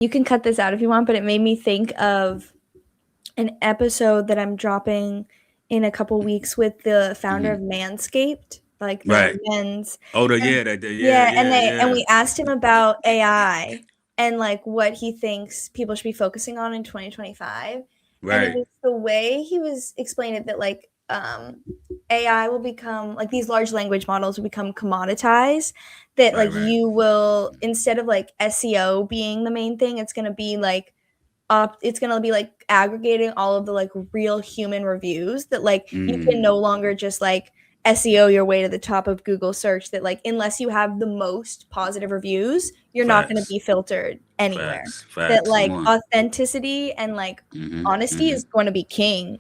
You can cut this out if you want, but it made me think of an episode that I'm dropping in a couple weeks with the founder of Manscaped, like the men's. Oh, And we asked him about AI and like what he thinks people should be focusing on in 2025. And it was the way he was explaining it that like AI will become like these large language models will become commoditized, that like you will, instead of like SEO being the main thing, it's going to be like aggregating all of the like real human reviews, that like you can no longer just like SEO your way to the top of Google search, that like unless you have the most positive reviews, you're not going to be filtered anywhere. That like authenticity and like honesty is going to be king.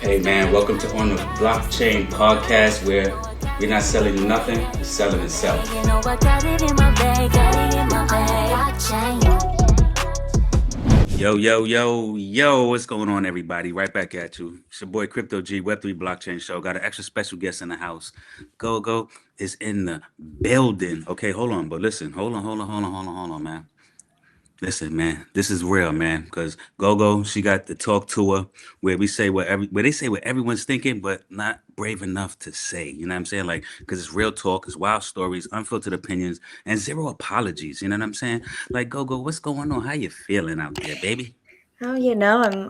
Hey man, welcome to On the Blockchain podcast, where we're not selling you nothing, we're selling itself. Yo, what's going on, everybody? Right back at you. It's your boy Crypto G, Web3 Blockchain Show. Got an extra special guest in the house. Gogo is in the building. Okay, hold on, but listen, hold on, man. Listen, man, this is real, man, because Gogo, she got the talk tour where we say where they say what everyone's thinking, but not brave enough to say. You know what I'm saying? Like, because it's real talk, it's wild stories, unfiltered opinions, and zero apologies. You know what I'm saying? Like, Gogo, what's going on? How you feeling out there, baby? Oh,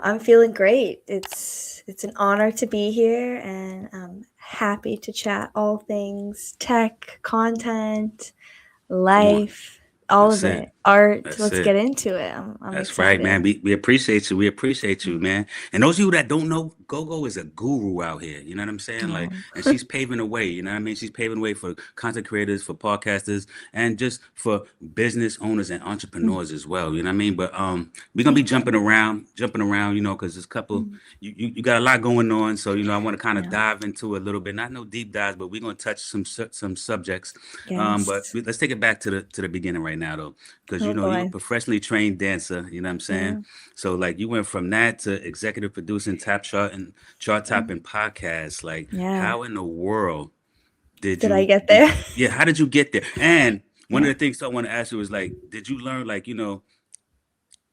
I'm feeling great. It's an honor to be here, and I'm happy to chat all things tech, content, life. All of it. Art. Let's get into it. I'm That's excited. right, man. We appreciate you. We appreciate you, man. And those of you that don't know, Gogo is a guru out here. You know what I'm saying? Like, and she's paving the way. You know what I mean? She's paving the way for content creators, for podcasters, and just for business owners and entrepreneurs as well. You know what I mean? But we're gonna be jumping around, you know, because there's a couple. You got a lot going on, so you know I want to kind of dive into a little bit. Not no deep dives, but we're gonna touch some subjects. But let's take it back to the beginning right now, though, because you know you're a professionally trained dancer. You know what I'm saying? So like you went from that to executive producing, chart topping podcasts. Like, how in the world did I get there? Yeah, how did you get there? And one of the things I want to ask you is like, did you learn, like, you know,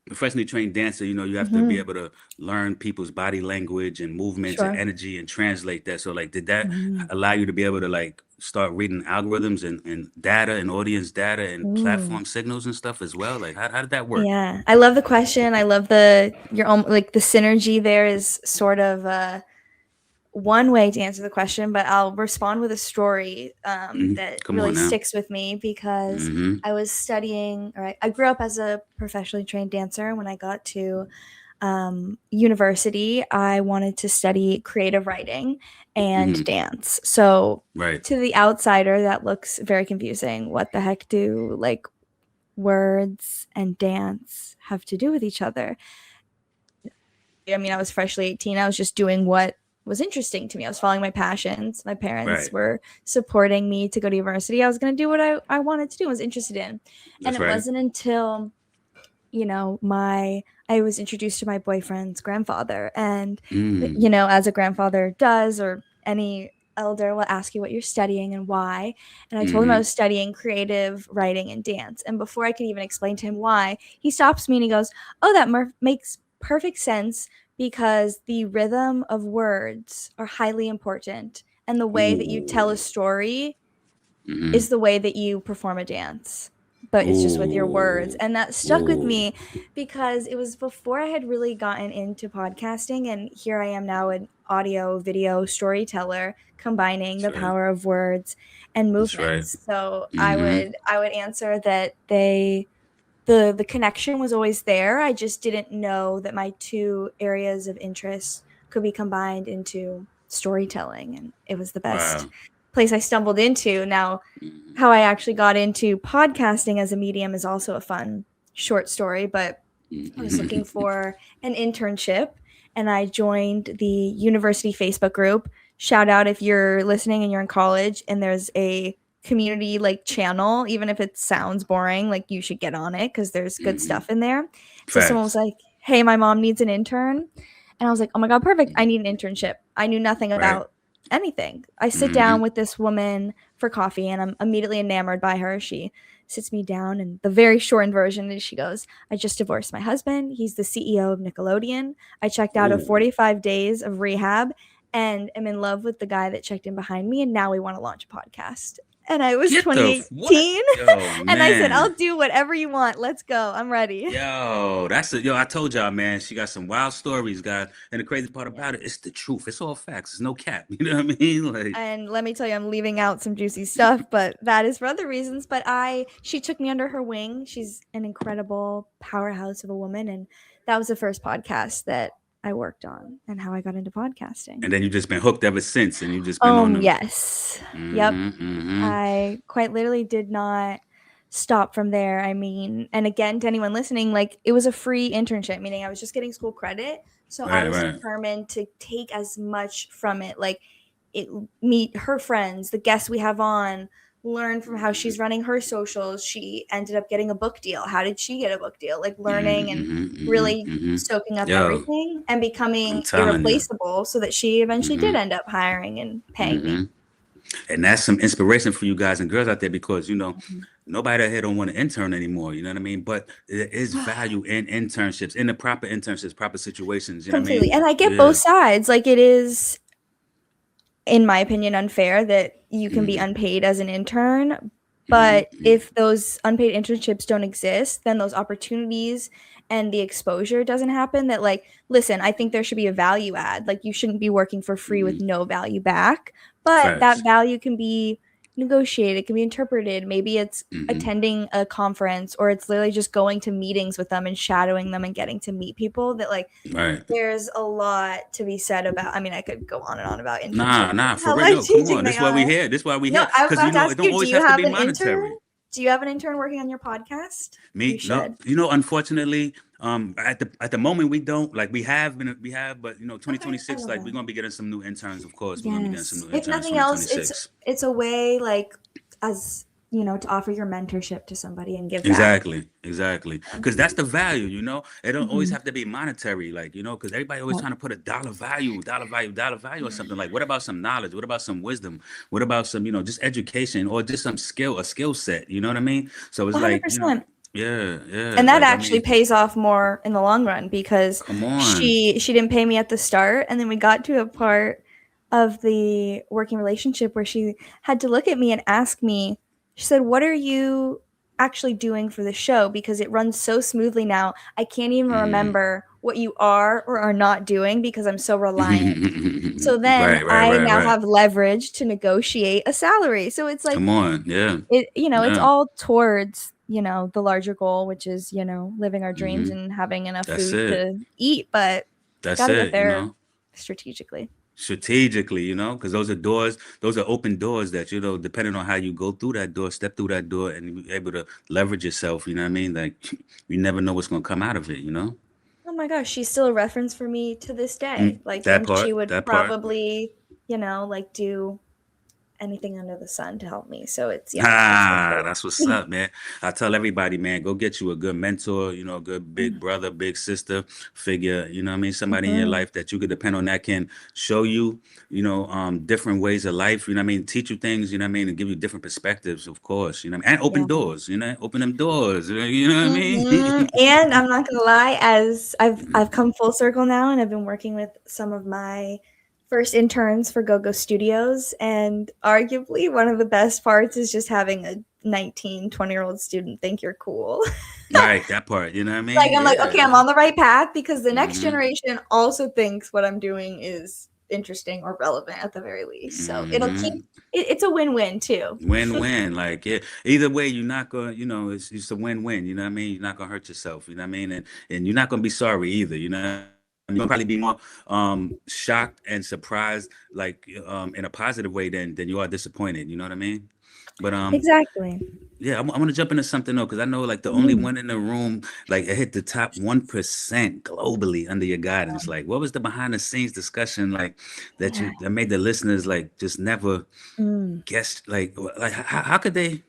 professionally trained dancer, you know, you have to be able to learn people's body language and movements and energy and translate that. So like, did that allow you to be able to like start reading algorithms and data and audience data and platform signals and stuff as well? Like, how did that work? Yeah, I love the question. I love your own, like the synergy there is sort of one way to answer the question, but I'll respond with a story that really sticks with me, because I was studying, I grew up as a professionally trained dancer. When I got to university, I wanted to study creative writing and dance. So to the outsider, that looks very confusing. What the heck do like words and dance have to do with each other? I mean, I was freshly 18. I was just doing what was interesting to me. I was following my passions. My parents were supporting me to go to university. I was going to do what I wanted to do, I was interested in. And it wasn't until, you know, I was introduced to my boyfriend's grandfather. And, you know, as a grandfather does, or any elder will ask you what you're studying and why. And I told him I was studying creative writing and dance. And before I could even explain to him why, he stops me and he goes, "Oh, that makes perfect sense, because the rhythm of words are highly important. And the way that you tell a story is the way that you perform a dance. But it's just with your words." And that stuck with me, because it was before I had really gotten into podcasting. And here I am now, an audio video storyteller, combining the power of words and movements. So I would answer that the connection was always there. I just didn't know that my two areas of interest could be combined into storytelling. And it was the best place I stumbled into. Now, how I actually got into podcasting as a medium is also a fun short story, but I was looking for an internship, and I joined the university Facebook group. Shout out if you're listening and you're in college and there's a community like channel, even if it sounds boring, like you should get on it because there's good stuff in there. So someone was like, hey, my mom needs an intern. And I was like, oh my God, perfect. I need an internship. I knew nothing about anything. I sit down with this woman for coffee and I'm immediately enamored by her. She sits me down, and the very shortened version is she goes, I just divorced my husband. He's the CEO of Nickelodeon. I checked out of 45 days of rehab and am in love with the guy that checked in behind me. And now we want to launch a podcast. And I was 2018. And I said, I'll do whatever you want. Let's go. I'm ready. I told y'all, man, she got some wild stories, guys. And the crazy part about it, it's the truth. It's all facts. It's no cap. You know what I mean? Like, and let me tell you, I'm leaving out some juicy stuff, but that is for other reasons. But she took me under her wing. She's an incredible powerhouse of a woman. And that was the first podcast that I worked on and how I got into podcasting. And then you've just been hooked ever since, and you've just been on them. Yes. Yep. I quite literally did not stop from there. I mean, and again, to anyone listening, like it was a free internship, meaning I was just getting school credit. So I was determined to take as much from it, like meet her friends, the guests we have on, learn from how she's running her socials. She ended up getting a book deal. How did she get a book deal? Like learning and really soaking up everything and becoming irreplaceable so that she eventually did end up hiring and paying me. And that's some inspiration for you guys and girls out there because, you know, nobody out here don't want to intern anymore. You know what I mean? But there is value in internships, in the proper internships, proper situations. You Completely. know what I mean? And I get both sides. Like it is, in my opinion, unfair that you can be unpaid as an intern. But if those unpaid internships don't exist, then those opportunities and the exposure doesn't happen. That like, listen, I think there should be a value add. Like you shouldn't be working for free with no value back. But that value can be negotiated, it can be interpreted. Maybe it's attending a conference, or it's literally just going to meetings with them and shadowing them and getting to meet people. That like there's a lot to be said about. I mean, I could go on and on about internships. Nah, for real. Come on. This is why we here. This is why we here. Because you know, it don't always have to be monetary. Do you have an intern working on your podcast? Me? No. You know, unfortunately, at the moment we don't. Like we have, but you know, 2026, like we're gonna be getting some new interns, of course. We're gonna be getting some new interns. If nothing else, it's a way, like, as you know, to offer your mentorship to somebody and give back. Exactly. Because that's the value, you know. It don't always have to be monetary, like, you know, because everybody always trying to put a dollar value or something. Like, what about some knowledge? What about some wisdom? What about some, you know, just education or just some a skill set? You know what I mean? So it's 100%. Like, you know, yeah. And that actually pays off more in the long run because she didn't pay me at the start, and then we got to a part of the working relationship where she had to look at me and ask me. She said, what are you actually doing for the show? Because it runs so smoothly now. I can't even remember what you are or are not doing because I'm so reliant. So then I now have leverage to negotiate a salary. So it's like, come on. It's all towards, you know, the larger goal, which is, you know, living our dreams and having enough food to eat. But gotta get there, you know? Strategically, you know, because those are open doors that, you know, depending on how you go through that door, step through that door and be able to leverage yourself, you know what I mean? Like, you never know what's going to come out of it, you know? Oh my gosh, she's still a reference for me to this day. Like, she would probably, you know, like do anything under the sun to help me. So it's that's what's up, man. I tell everybody, man, go get you a good mentor, you know, a good big brother, big sister figure, you know what I mean? Somebody in your life that you could depend on that can show you, you know, different ways of life, you know what I mean? Teach you things, you know what I mean? And give you different perspectives, of course, you know what I mean? And open doors, you know, open them doors, you know what I mean? And I'm not gonna lie, as I've come full circle now, and I've been working with some of my first interns for Gogo Studios, and arguably one of the best parts is just having a 20-year-old student think you're cool. Right, that part, you know what I mean? Like, I'm like, okay, I'm on the right path because the next generation also thinks what I'm doing is interesting or relevant at the very least. So it'll keep it's a win-win too. Win-win. Like, either way, you're not gonna, you know, it's a win-win, you know what I mean? You're not gonna hurt yourself, you know what I mean? And you're not gonna be sorry either, you know. you'll probably be more shocked and surprised, like in a positive way than you are disappointed. You know what I mean? But Exactly. yeah, I'm gonna jump into something though, because I know like the only one in the room, like it hit the top 1% globally under your guidance. Like, what was the behind the scenes discussion like that made the listeners like just never guess like how could they?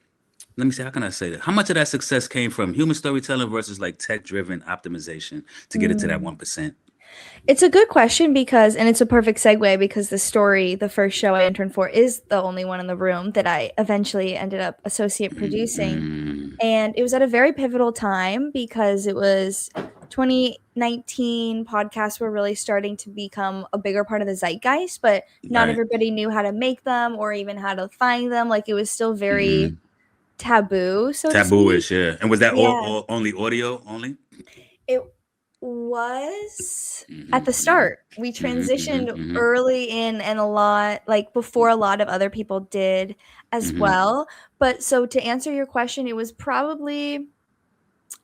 Let me see, how can I say that? How much of that success came from human storytelling versus like tech driven optimization to get it to that 1%? It's a good question because, and it's a perfect segue because the story, the first show I interned for, is the only one in the room that I eventually ended up associate producing. And it was at a very pivotal time because it was 2019. Podcasts were really starting to become a bigger part of the zeitgeist, but not everybody knew how to make them or even how to find them. Like it was still very taboo, so to speak. Taboo-ish, yeah. And was that Yeah. all only audio only? It was at the start. We transitioned early in and a lot, like before a lot of other people did as well. But so to answer your question, it was probably,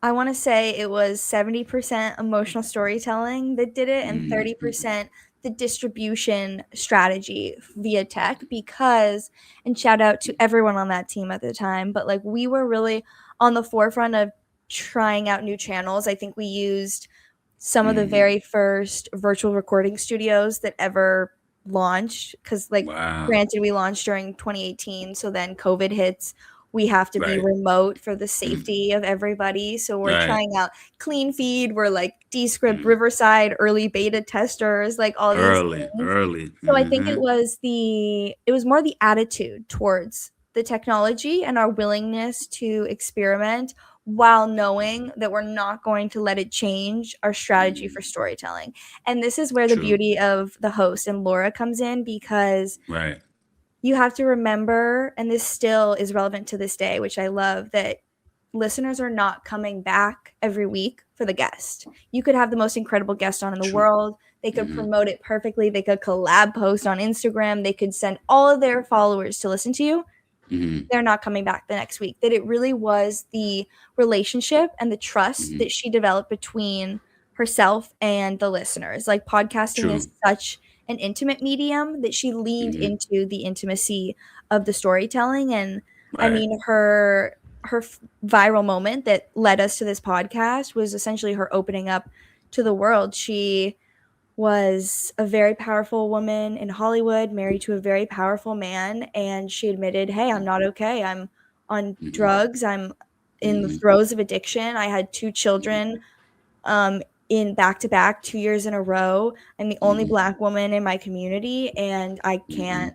I want to say it was 70% emotional storytelling that did it and 30% the distribution strategy via tech because, and shout out to everyone on that team at the time, but like we were really on the forefront of trying out new channels. I think we used some of the very first virtual recording studios that ever launched because like Wow. granted we launched during 2018, so then COVID hits, we have to be Right. remote for the safety of everybody, so we're Right. trying out clean feed, we're like Descript, Riverside, early beta testers, like all these things. Early. So I think it was more the attitude towards the technology and our willingness to experiment while knowing that we're not going to let it change our strategy for storytelling. And this is where the True. beauty of the host and Laura comes in because Right. you have to remember, and this still is relevant to this day, which I love, that listeners are not coming back every week for the guest. You could have the most incredible guest on in the True. world. They could promote it perfectly. They could collab post on Instagram. They could send all of their followers to listen to you. They're not coming back the next week. That it really was the relationship and the trust that she developed between herself and the listeners. Like podcasting is True. such an intimate medium that she leaned into the intimacy of the storytelling. And I Right. mean, her viral moment that led us to this podcast was essentially her opening up to the world. She was a very powerful woman in Hollywood, married to a very powerful man, and she admitted, "Hey, I'm not okay. I'm on drugs. I'm in the throes of addiction. I had 2 children in back to back 2 years in a row. I'm the only black woman in my community and I can't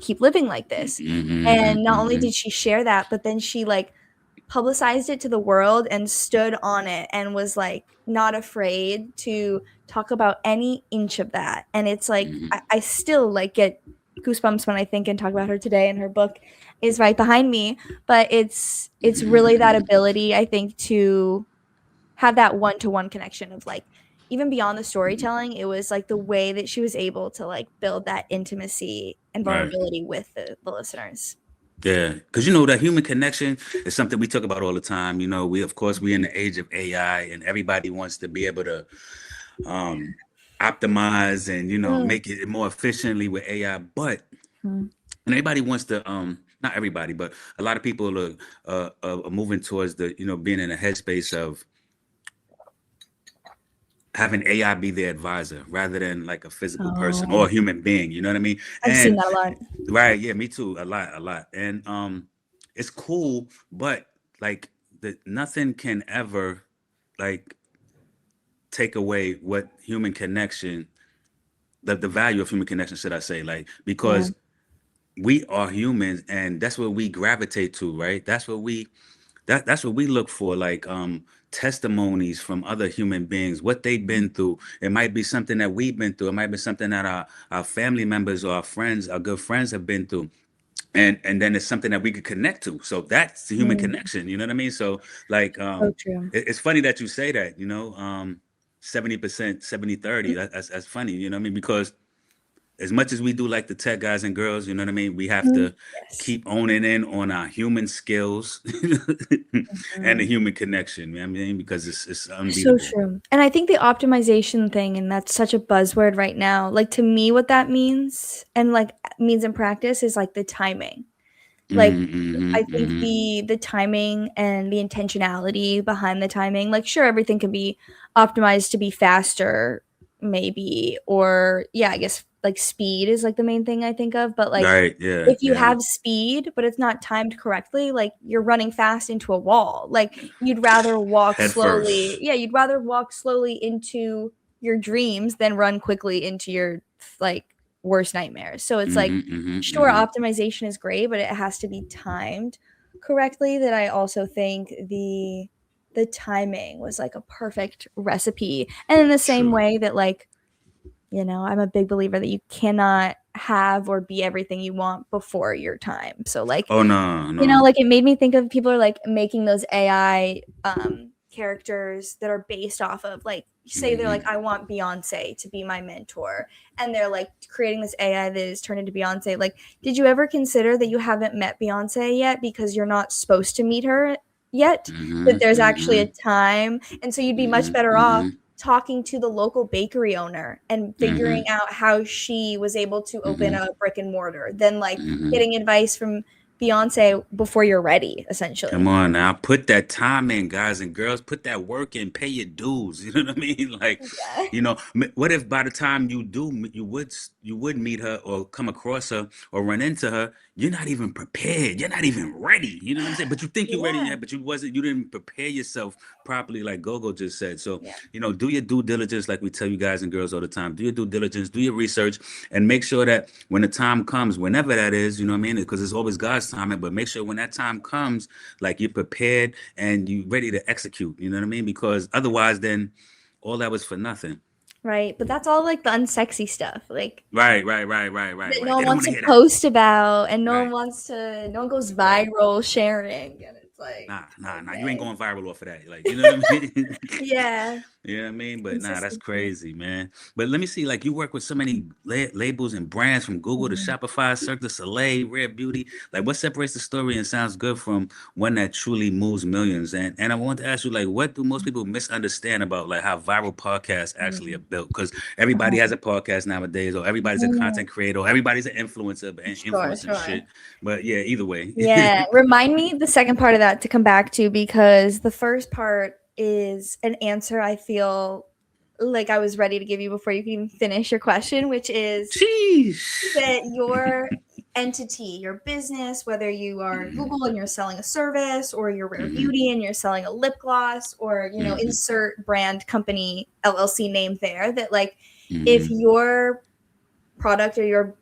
keep living like this." And not only did she share that, but then she like publicized it to the world and stood on it and was like not afraid to talk about any inch of that. And it's like I still like get goosebumps when I think and talk about her today, and her book is right behind me. But it's really that ability, I think, to have that one-to-one connection of like even beyond the storytelling, it was like the way that she was able to like build that intimacy and Right. vulnerability with the listeners. Yeah, because you know that human connection is something we talk about all the time. You know, we of course we in the age of AI, and everybody wants to be able to um, optimize and make it more efficiently with AI. But Mm-hmm. and everybody wants to not everybody, but a lot of people are moving towards the being in a headspace of having AI be their advisor rather than like a physical person or Oh, a human being. You know what I mean? I've seen And that a lot. right, yeah, me too. A lot. And it's cool, but like nothing can ever like take away what human connection, the value of human connection, should I say, like Yeah. because we are humans and that's what we gravitate to, right? That's what we look for, like testimonies from other human beings, what they've been through. It might be something that we've been through. It might be something that our family members or our friends, our good friends have been through. And then it's something that we could connect to. So that's the human Mm, connection. You know what I mean? So like so true. it's funny that you say that, 70%, 70/30. That's funny, you know what I mean? Because as much as we do like the tech guys and girls, you know what I mean? We have Mm, to yes. keep owning in on our human skills and the Mhm. human connection, man. I mean, because it's So unbeatable. true. And I think the optimization thing, and that's such a buzzword right now. Like to me, what that means and like means in practice is like the timing. Like Mm-hmm, mm-hmm, I think mm-hmm. the timing and the intentionality behind the timing, like sure everything can be optimized to be faster maybe, or yeah, I guess like speed is like the main thing I think of, but like Right, yeah, if you yeah. have speed but it's not timed correctly, like you're running fast into a wall. Like you'd rather walk Head slowly. first. Yeah, you'd rather walk slowly into your dreams than run quickly into your like worst nightmares. So it's like Mm-hmm, mm-hmm, sure mm-hmm. optimization is great, but it has to be timed correctly. That I also think the timing was like a perfect recipe. And in the same True. way that like, you know, I'm a big believer that you cannot have or be everything you want before your time. So like, Oh no, you know, no. like it made me think of people are like making those AI characters that are based off of like say they're like Mm-hmm. I want Beyonce to be my mentor, and they're like creating this AI that is turned into Beyonce. Like, did you ever consider that you haven't met Beyonce yet because you're not supposed to meet her yet? That Mm-hmm, there's actually mm-hmm, a time, and so you'd be much mm-hmm, better off mm-hmm, talking to the local bakery owner and figuring mm-hmm, out how she was able to open mm-hmm, a brick and mortar than like mm-hmm. getting advice from Beyonce before you're ready, Come essentially. on now, put that time in, guys and girls. Put that work in. Pay your dues. You know what I mean? Like, Yeah. what if by the time you do, you would meet her or come across her or run into her, you're not even prepared. You're not even ready. You know what I'm saying? But you think you're ready, Yeah. yeah, but you wasn't. You didn't prepare yourself properly, like Gogo just said. So, Yeah. do your due diligence, like we tell you guys and girls all the time. Do your due diligence. Do your research, and make sure that when the time comes, whenever that is, you know what I mean? Because it's always God's timing. But make sure when that time comes like you're prepared and you ready to execute. You know what I mean? Because otherwise, then all that was for nothing. Right. But that's all like the unsexy stuff. Like Right, right, right, right, right, that right. no They one don't want wants to to hear that. post about and Right, no one goes right. viral sharing. And it's like, Nah. You ain't okay. going viral off of that. Like, you know what I mean? Yeah. You know what I mean? But nah, that's Consistency. crazy, man. But let me see, like you work with so many labels and brands from Google to Mhm. Shopify, Cirque du Soleil, Rare Beauty. Like what separates the story and sounds good from one that truly moves millions? And I want to ask you, like, what do most people misunderstand about like how viral podcasts actually are Mhm. built? Because everybody has a podcast nowadays, or everybody's a Mhm. content creator, or everybody's an influencer and Sure, influencing sure. shit. But yeah, either way. Yeah, remind me the second part of that to come back to, because the first part is an answer I feel like I was ready to give you before you can even finish your question, which is Sheesh. that your entity, your business, whether you are Mhm, Google and you're selling a service, or you're Rare mhm, Beauty and you're selling a lip gloss, or you know, mhm, insert brand company LLC name there, that like if mhm. your product or your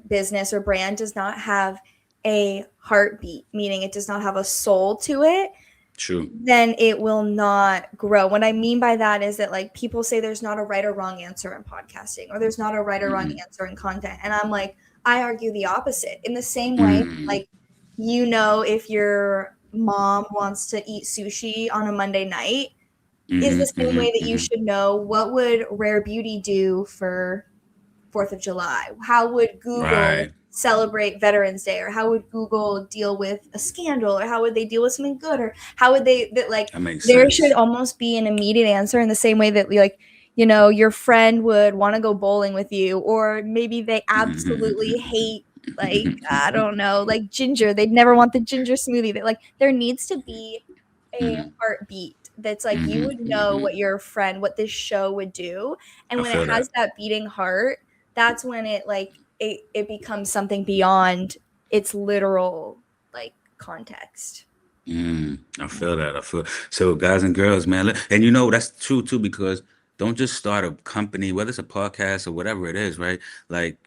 business or brand does not have a heartbeat, meaning it does not have a soul to it, True. then it will not grow. What I mean by that is that like people say there's not a right or wrong answer in podcasting, or there's not a right or wrong Mhm, answer in content. And I'm like, I argue the opposite. In the same way, mhm, like, you know, if your mom wants to eat sushi on a Monday night, is the mhm, same mhm, way that you mhm. should know what would Rare Beauty do for 4th of July? How would Google Right. celebrate Veterans Day? Or how would Google deal with a scandal? Or how would they deal with something good? Or how would they, that like, That makes there should sense. almost be an immediate answer in the same way that, like, you know, your friend would want to go bowling with you, or maybe they absolutely hate, like, I don't know, like ginger. They'd never want the ginger smoothie. That like there needs to be a Mhm, heartbeat that's like you mhm, would know mhm. what your friend, what this show would do. And I when it feel that. has that beating heart, that's when it like it becomes something beyond its literal like context. I feel that. I feel so, guys and girls, man. And that's true too because don't just start a company, whether it's a podcast or whatever it is, right? Like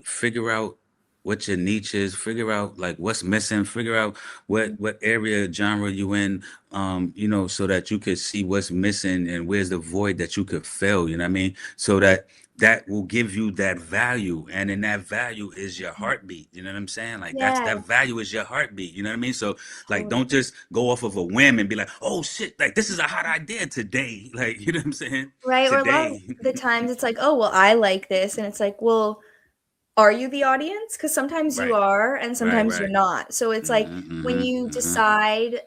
figure out what your niche is, figure out like what's missing, figure out what area genre you in, so that you could see what's missing and where's the void that you could fill. You know what I mean? So that will give you that value, and in that value is your heartbeat. You know what I'm saying? Like that Yeah, value is your heartbeat. You know what I mean? So like, don't totally. just go off of a whim and be like, oh shit, like this is a hot idea today. Like, you know what I'm saying? Right, or a lot of Today. the times it's like, oh well, I like this, and it's like, well, are you the audience? Because sometimes you are and sometimes you're Right. not. So it's like when you decide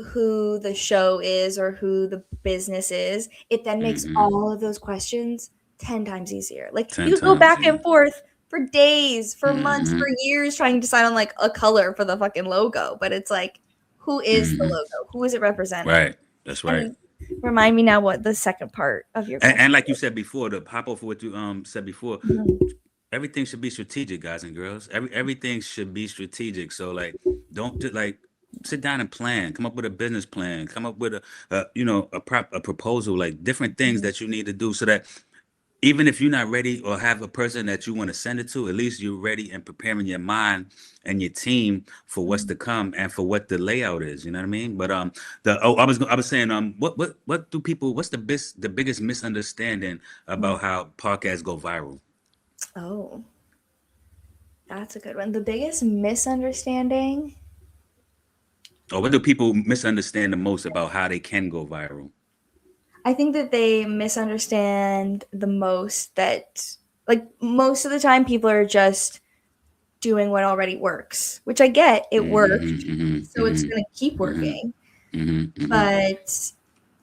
who the show is or who the business is, it then makes all of those questions 10 times easier. Like 10 you could go times, back yeah. and forth for days, for months, for years trying to decide on like a color for the fucking logo, but it's like, who is the logo? Who is it representing? Right. That's right. And remind me now what the second part of your question And like you said before, to pop off what you said before, is. everything should be strategic, guys and girls. Everything should be strategic. So like, don't just like sit down and plan. Come up with a business plan. Come up with a proposal, like different things that you need to do, so that even if you're not ready or have a person that you want to send it to, at least you're ready and preparing your mind and your team for what's to come and for what the layout is. You know what I mean? But I was saying what do people? What's the biggest misunderstanding about how podcasts go viral? Oh, that's a good one. The biggest misunderstanding, Or what do people misunderstand the most about how they can go viral? I think that they misunderstand the most that, like, most of the time people are just doing what already works, which I get, it worked, so it's going to keep working. But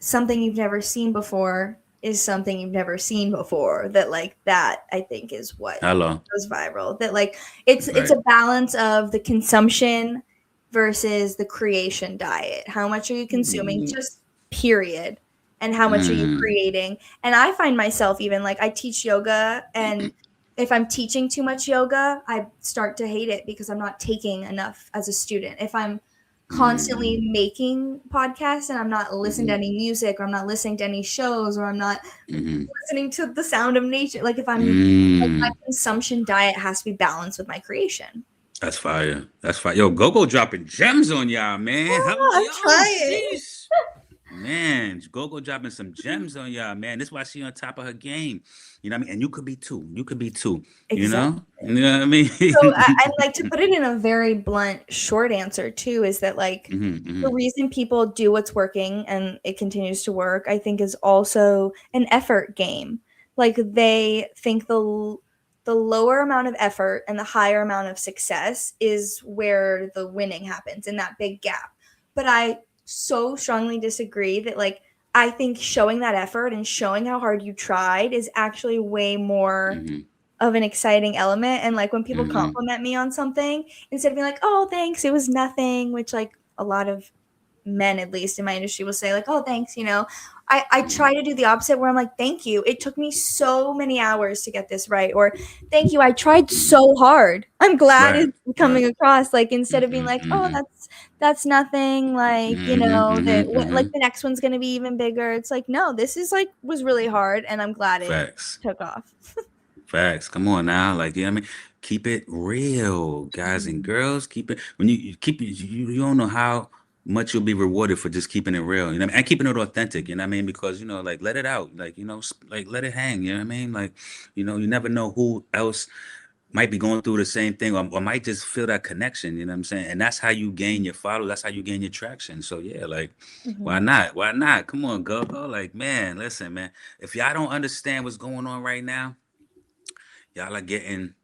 something you've never seen before is something you've never seen before. That I think is what Hello. goes viral. That like it's Right. a balance of the consumption versus the creation diet. How much are you consuming? Just period. And how much are you creating? And I find myself even like I teach yoga, and if I'm teaching too much yoga, I start to hate it because I'm not taking enough as a student. If I'm constantly making podcasts and I'm not listening to any music, or I'm not listening to any shows, or I'm not listening to the sound of nature, like if I'm like my consumption diet has to be balanced with my creation. That's fire. That's fire. Yo, Gogo dropping gems on y'all, man. How I'm yo, trying. sheesh. Man, Gogo dropping some gems on y'all, man. This is why she on top of her game. You know what I mean? And you could be too. You could be too. You Exactly. know? You know what I mean? So I like to put it in a very blunt, short answer too, is that like the reason people do what's working and it continues to work, I think, is also an effort game. Like they think the lower amount of effort and the higher amount of success is where the winning happens, in that big gap. But I so strongly disagree that like I think showing that effort and showing how hard you tried is actually way more of an exciting element. And like when people compliment me on something, instead of being like, oh, thanks, it was nothing, which like a lot of men, at least in my industry, will say like, oh, thanks, I try to do the opposite, where I'm like, thank you, it took me so many hours to get this right, or thank you, I tried so hard, I'm glad Right. it's coming across. Like instead of being like, oh, that's nothing, like that like the next one's gonna be even bigger, it's like, no, this is like was really hard and I'm glad it Facts. took off. Facts. Come on now. Like, you know what I mean? Keep it real, guys and girls. Keep it when you keep it, you don't know how much you'll be rewarded for just keeping it real. You know what I mean? And keeping it authentic, you know what I mean? Because, like let it out. Like, like let it hang, you know what I mean? Like, you never know who else might be going through the same thing, or might just feel that connection, you know what I'm saying? And that's how you gain your followers, that's how you gain your traction. So yeah, like why not? Why not? Come on, go. Like, man, listen, man. If y'all don't understand what's going on right now, y'all are getting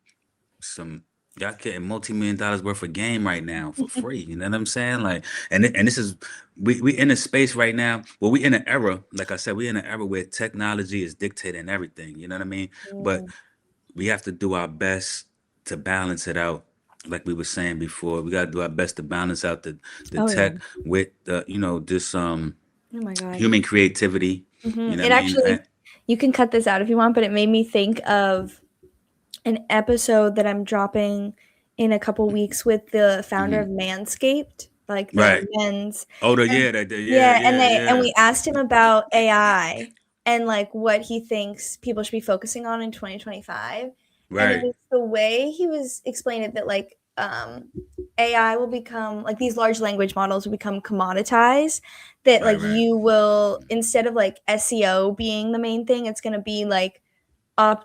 some y'all getting multi-million dollars worth of game right now for free. You know what I'm saying? Like, and this is we in a space right now. Well, we in an era, like I said, we in an era where technology is dictating everything. You know what I mean? But we have to do our best to balance it out. Like we were saying before, we gotta do our best to balance out the Oh yeah. tech with the this Oh my god. human creativity. You know It what I mean? actually, you can cut this out if you want, but it made me think of an episode that I'm dropping in a couple weeks with the founder of Manscaped, like the Right. men's. Oh, And yeah, yeah, and yeah, they and yeah. we asked him about AI and like what he thinks people should be focusing on in 2025. And it Right. was the way he was explaining it, that like AI will become, like, these large language models will become commoditized, that Right, like right. you will, instead of like SEO being the main thing, it's going to be like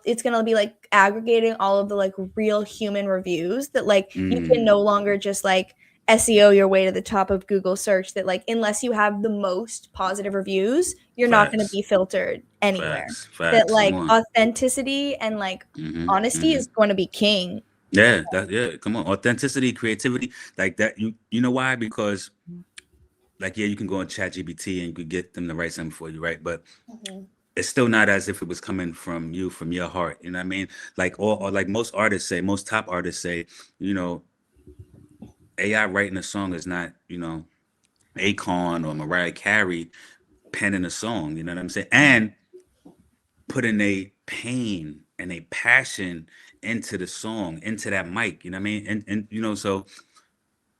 it's going to be like aggregating all of the like real human reviews, that like you can no longer just like SEO your way to the top of Google search, that like unless you have the most positive reviews, you're not going to be filtered anywhere. That like authenticity and like honesty is going to be king. Yeah, come on. Authenticity, creativity, like that. You know why? Because like, yeah, you can go on ChatGPT and you could get them to write something for you, right? But it's still not as if it was coming from you, from your heart. You know what I mean? Like, or like most artists say, most top artists say, you know, AI writing a song is not, you know, Akon or Mariah Carey penning a song. You know what I'm saying? And putting a pain and a passion into the song, into that mic. You know what I mean? And you know, so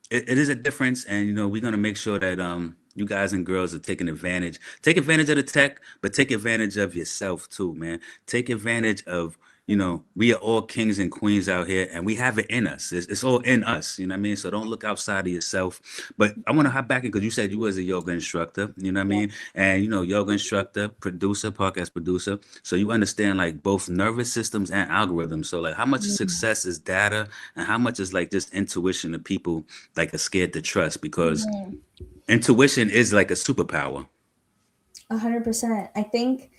it is a difference, and you know, we're gonna make sure that you guys and girls are taking advantage. Take advantage of the tech, but take advantage of yourself too, man. Take advantage of, you know, we are all kings and queens out here, and we have it in us. It's all in us, you know what I mean? So don't look outside of yourself. But I want to hop back in because you said you was a yoga instructor, you know what I mean? And you know, yoga instructor, producer, podcast producer. So you understand like both nervous systems and algorithms. So like, how much success is data, and how much is like just intuition that people like are scared to trust? Because intuition is like a superpower. 100%. I think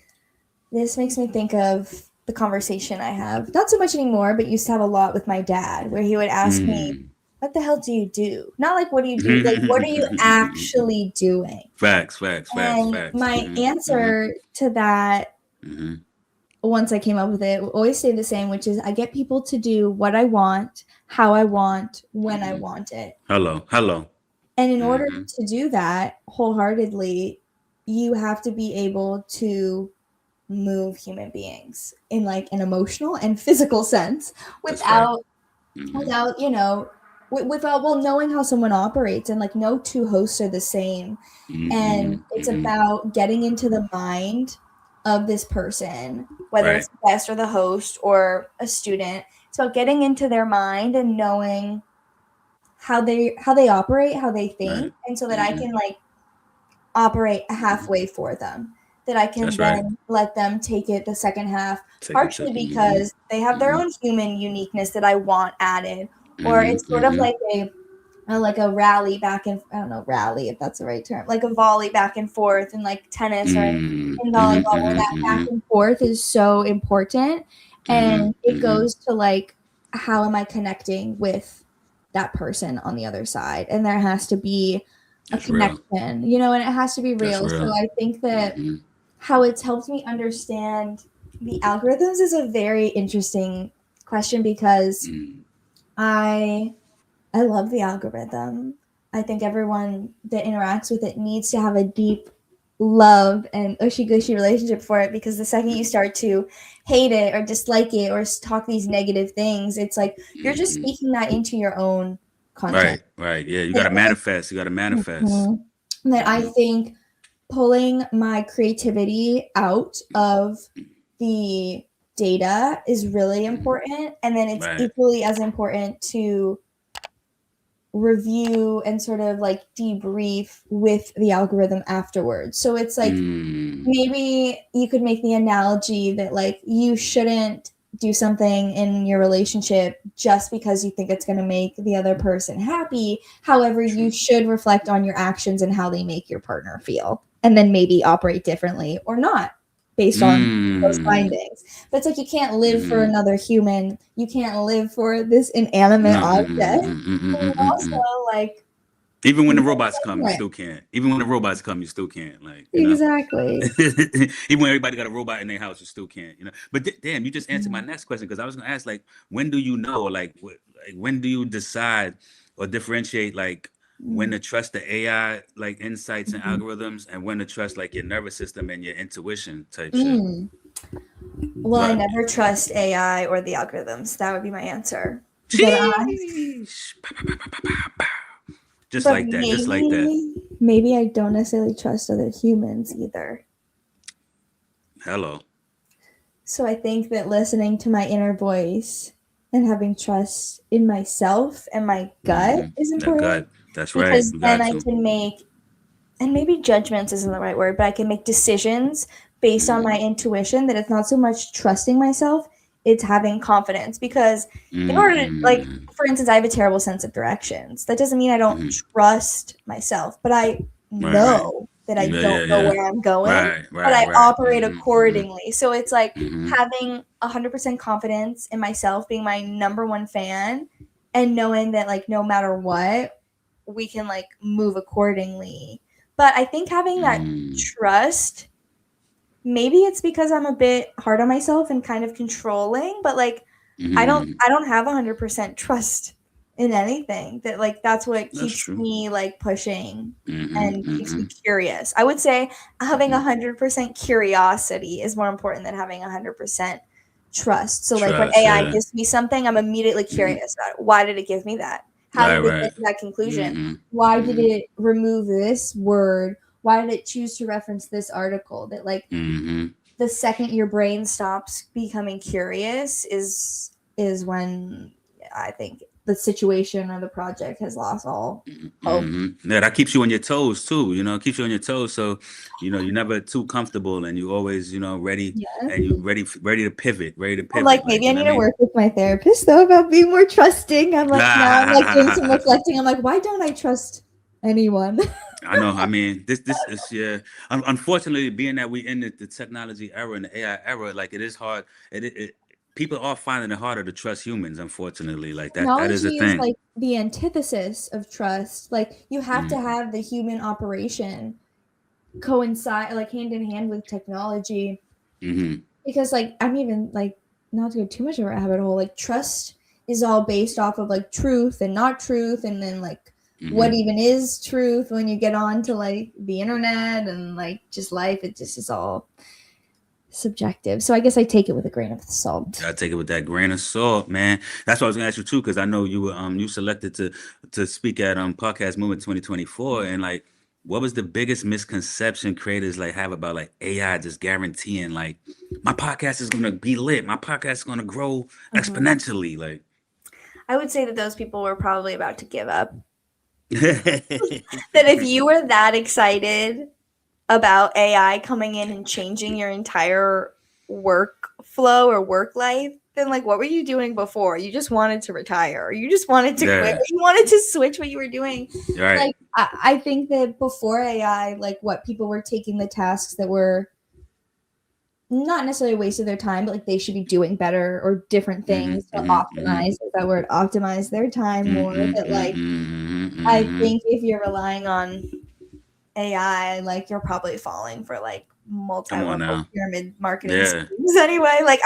this makes me think of the conversation I have, not so much anymore, but used to have a lot with my dad, where he would ask me, what the hell do you do? Not like, what do you do? Like, what are you actually doing? Facts. My answer to that, once I came up with it, will always stay the same, which is I get people to do what I want, how I want, when I want it. Hello. And in order to do that wholeheartedly, you have to be able to move human beings in like an emotional and physical sense without you know, without knowing how someone operates. And like no two hosts are the same. And it's about getting into the mind of this person, whether it's the guest or the host or a student. It's about getting into their mind and knowing how they operate, how they think, and so that I can like operate halfway for them, that I can then let them take it the second half, partially because they have their own human uniqueness that I want added, or it's sort of like a rally back and, I don't know, rally if that's the right term, like a volley back and forth in like tennis or in volleyball, where that back and forth is so important. And it goes to like, how am I connecting with that person on the other side? And there has to be a connection, you know, and it has to be real. So I think that how it's helped me understand the algorithms is a very interesting question, because I love the algorithm. I think everyone that interacts with it needs to have a deep love and ushy-gushy relationship for it, because the second you start to hate it or dislike it or talk these negative things, it's like you're just speaking that into your own content. Right. Yeah, you got to manifest. That I think pulling my creativity out of the data is really important. And then it's equally as important to review and sort of like debrief with the algorithm afterwards. So it's like, maybe you could make the analogy that like you shouldn't do something in your relationship just because you think it's going to make the other person happy. However, you should reflect on your actions and how they make your partner feel, and then maybe operate differently or not based on those findings. But it's like, you can't live for another human. You can't live for this inanimate object. And also, like, even when the robots come, you still can't. Even when the robots come, you still can't. Like, you exactly. Even when everybody got a robot in their house, you still can't. You know. But damn, you just answered my next question, because I was gonna ask, like, when do you know, like, when do you decide or differentiate, like, when to trust the AI like insights and algorithms, and when to trust like your nervous system and your intuition type shit? Well, I never trust AI or the algorithms. That would be my answer. Just like that. Maybe I don't necessarily trust other humans either. Hello. So I think that listening to my inner voice and having trust in myself and my gut is important. That's right. Because then I can make, and maybe judgments isn't the right word, but I can make decisions based on my intuition, that it's not so much trusting myself, it's having confidence, because in order to, like, for instance, I have a terrible sense of directions. That doesn't mean I don't trust myself, but I know that I don't know where I'm going, but I operate accordingly. So it's like having 100% confidence in myself, being my number one fan, and knowing that, like, no matter what, we can, like, move accordingly. But I think having that trust, maybe it's because I'm a bit hard on myself and kind of controlling, but, like, I don't have 100% trust in anything. That, like, that's what keeps me, like, pushing and keeps me curious. I would say having 100% curiosity is more important than having 100% trust. So, like, when AI gives me something, I'm immediately curious about it. Why did it give me that? How did it get to that conclusion? Why did it remove this word? Why did it choose to reference this article? That, like, the second your brain stops becoming curious is when I think the situation or the project has lost all hope. Yeah, that keeps you on your toes too. Keeps you on your toes. So, you're never too comfortable, and you always, ready, and you ready to pivot, Like, maybe I need to work with my therapist though about being more trusting. I'm like, now I'm like doing some reflecting. I'm like, why don't I trust anyone? I know. I mean, this is, yeah. Unfortunately, being that we in the technology era and the AI era, like, it is hard. People are finding it harder to trust humans. Unfortunately, like that is a Technology thing. is like the antithesis of trust. Like, you have to have the human operation coincide, like, hand in hand with technology. Because, like, I'm even, like, not to go too much of a rabbit hole, like, trust is all based off of, like, truth and not truth, and then, like, what even is truth when you get on to, like, the internet and, like, just life. It just is all subjective. So I guess I take it with a grain of salt. I take it with that grain of salt, man. That's what I was gonna ask you too, because I know you were you selected to speak at Podcast Movement 2024, and, like, what was the biggest misconception creators, like, have about, like, AI just guaranteeing, like, my podcast is gonna be lit, my podcast is gonna grow exponentially, like? I would say that those people were probably about to give up. That if you were that excited about AI coming in and changing your entire workflow or work life, then, like, what were you doing before? You just wanted to retire, or you just wanted to quit, or you wanted to switch what you were doing. Right. Like, I think that before AI, like, what people were taking the tasks that were not necessarily a waste of their time, but, like, they should be doing better or different things to optimize, is that word, optimize their time more. That, like, I think if you're relying on AI, like, you're probably falling for, like, multi-level pyramid marketing schemes anyway. Like,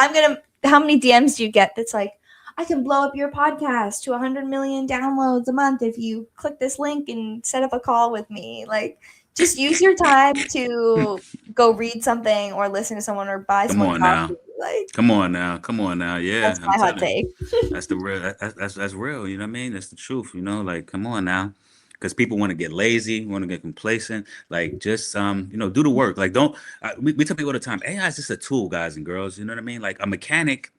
how many DMs do you get that's like, I can blow up your podcast to 100 million downloads a month if you click this link and set up a call with me? Like, just use your time to go read something or listen to someone or buy someone coffee. Like, come on now. Yeah, that's my hot take. That's the real. That's real. You know what I mean? That's the truth. Like, come on now. Because people want to get lazy, want to get complacent. Like, just do the work. Like, don't. We tell people all the time, AI is just a tool, guys and girls. You know what I mean? Like, a mechanic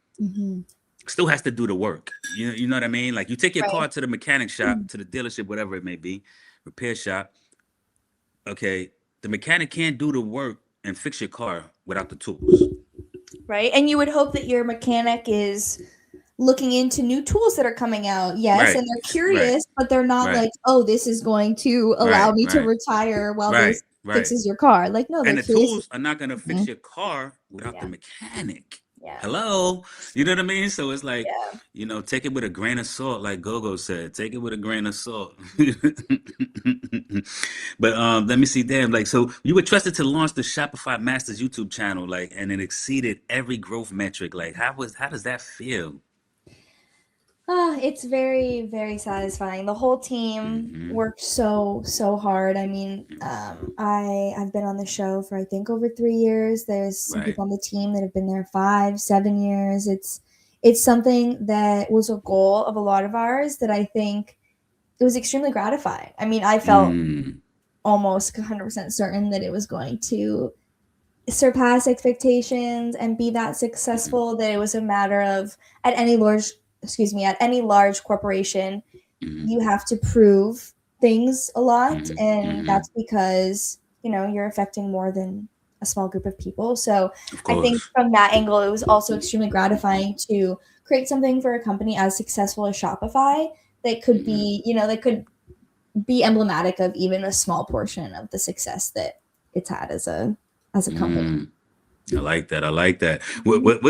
still has to do the work. You know what I mean? Like, you take your car to the mechanic shop, to the dealership, whatever it may be, repair shop. Okay, the mechanic can't do the work and fix your car without the tools. Right, and you would hope that your mechanic is looking into new tools that are coming out. Yes, and they're curious, but they're not like, oh, this is going to allow me to retire while this fixes your car. Like, no, and the tools are not going to fix your car without the mechanic. Hello, you know what I mean? So it's like, take it with a grain of salt, like Gogo said. Take it with a grain of salt. But let me see. Damn, like, so you were trusted to launch the Shopify Masters YouTube channel, like, and it exceeded every growth metric. Like, how does that feel? It's very, very satisfying. The whole team worked so hard. I mean, I've been on the show for, I think, over 3 years. There's some people on the team that have been there 5, 7 years. It's something that was a goal of a lot of ours that I think it was extremely gratifying. I mean, I felt almost 100% certain that it was going to surpass expectations and be that successful, that it was a matter of, at any large corporation, you have to prove things a lot, and that's because, you're affecting more than a small group of people. So I think from that angle, it was also extremely gratifying to create something for a company as successful as Shopify that could be, that could be emblematic of even a small portion of the success that it's had as a company. I like that. I like that. What